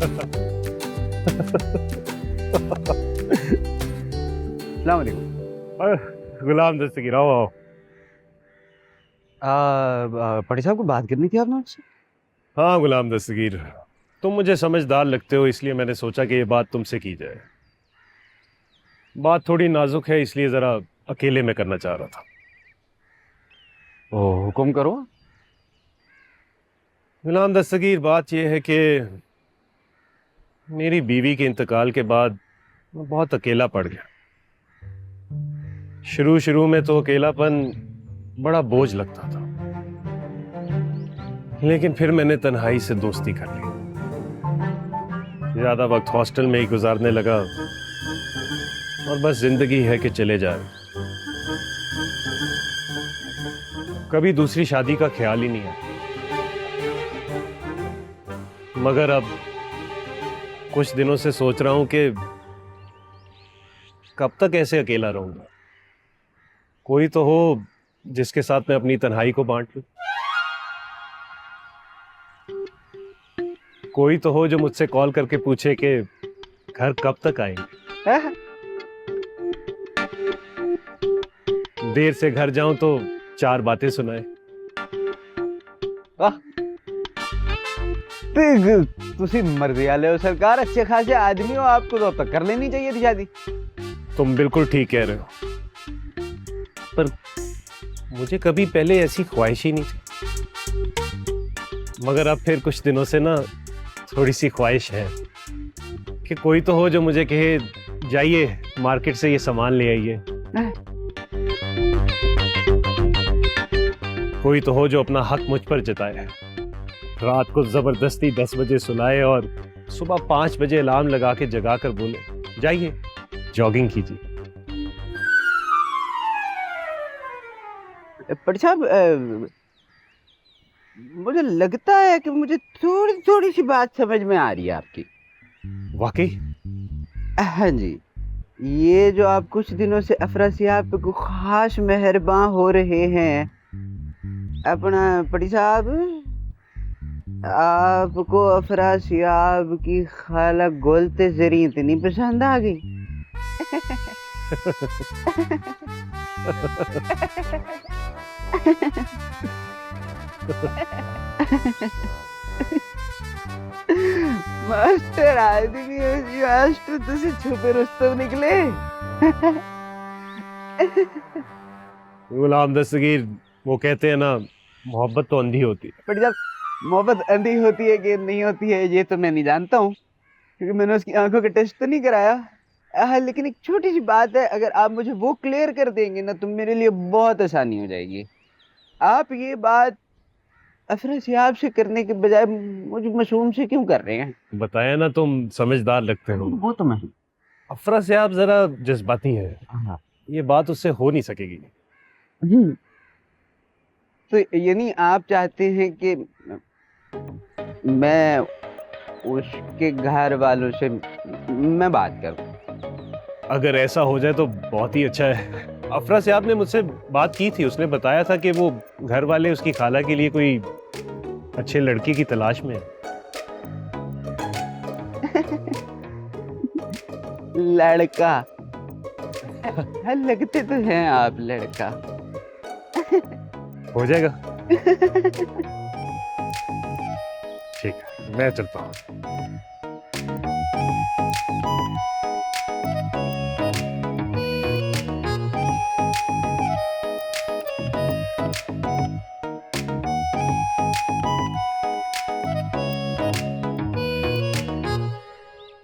अस्सलाम वालेकुम। गुलाम दस्तगीर, आओ आओ। पटेल साहब को बात करनी थी आपने मुझसे। हाँ गुलाम दस्तगीर, तुम मुझे समझदार लगते हो, इसलिए मैंने सोचा कि ये बात तुमसे की जाए। बात थोड़ी नाजुक है, इसलिए ज़रा अकेले में करना चाह रहा था। ओ, हुक्म करो। गुलाम दस्तगीर, बात यह है कि मेरी बीवी के इंतकाल के बाद मैं बहुत अकेला पड़ गया। शुरू शुरू में तो अकेलापन बड़ा बोझ लगता था, लेकिन फिर मैंने तन्हाई से दोस्ती कर ली। ज्यादा वक्त हॉस्टल में ही गुजारने लगा और बस जिंदगी है कि चले जाए। कभी दूसरी शादी का ख्याल ही नहीं आया। मगर अब कुछ दिनों से सोच रहा हूं कि कब तक ऐसे अकेला रहूंगा। कोई तो हो जिसके साथ मैं अपनी तन्हाई को बांट लूं। कोई तो हो जो मुझसे कॉल करके पूछे कि घर कब तक आएंगे। देर से घर जाऊं तो 4 बातें सुनाए। तुसी मर्जी वाले हो सरकार, अच्छे खासे आदमी हो, आपको तो अब तक कर लेनी चाहिए थी शादी। तुम बिल्कुल ठीक कह रहे हो, पर मुझे कभी पहले ऐसी ख्वाहिश ही नहीं थी। मगर अब फिर कुछ दिनों से ना थोड़ी सी ख्वाहिश है कि कोई तो हो जो मुझे कहे जाइए मार्केट से ये सामान ले आइए। कोई तो हो जो अपना हक मुझ पर जताए, रात को जबरदस्ती 10 बजे सुलाए और सुबह 5 बजे अलार्म लगा के जगा कर बोले जाइए जॉगिंग कीजिए। पटेल साहब, मुझे लगता है कि मुझे थोड़ी थोड़ी सी बात समझ में आ रही है आपकी। वाकई? हाँ जी, ये जो आप कुछ दिनों से अफरासियाब पे को खास मेहरबान हो रहे हैं, अपना पटेल साहब, आपको अफरासियाब की खाला गोलते जरी इतनी पसंद आ गई। मास्टर आदमी मास्टर तुझे छुपे रुस्तम निकले। गुलाम दस्तगीर, वो कहते हैं ना मोहब्बत तो अंधी होती है। पर जब मोहब्बत अंधी होती है कि नहीं होती है ये तो मैं नहीं जानता हूँ, क्योंकि मैंने उसकी आंखों का टेस्ट तो नहीं कराया। लेकिन एक छोटी सी बात है, अगर आप मुझे वो क्लियर कर देंगे ना तो मेरे लिए बहुत आसानी हो जाएगी। आप ये बात अफरासियाब से करने के बजाय मुझे मासूम से क्यों कर रहे हैं? बताया ना, तुम समझदार लगते हो। वो तो मैं। अफरा से आप जरा जज्बाती हैं, हाँ। ये बात उससे हो नहीं सकेगी। तो यानी आप चाहते हैं कि मैं उसके घर वालों से मैं बात करूं? अगर ऐसा हो जाए तो बहुत ही अच्छा है। अफरा से आपने मुझसे बात की थी, उसने बताया था कि वो घर वाले उसकी खाला के लिए कोई अच्छे लड़के की तलाश में है। लड़का? लगते तो हैं आप लड़का। हो जाएगा। ठीक है, मैं चलता हूँ।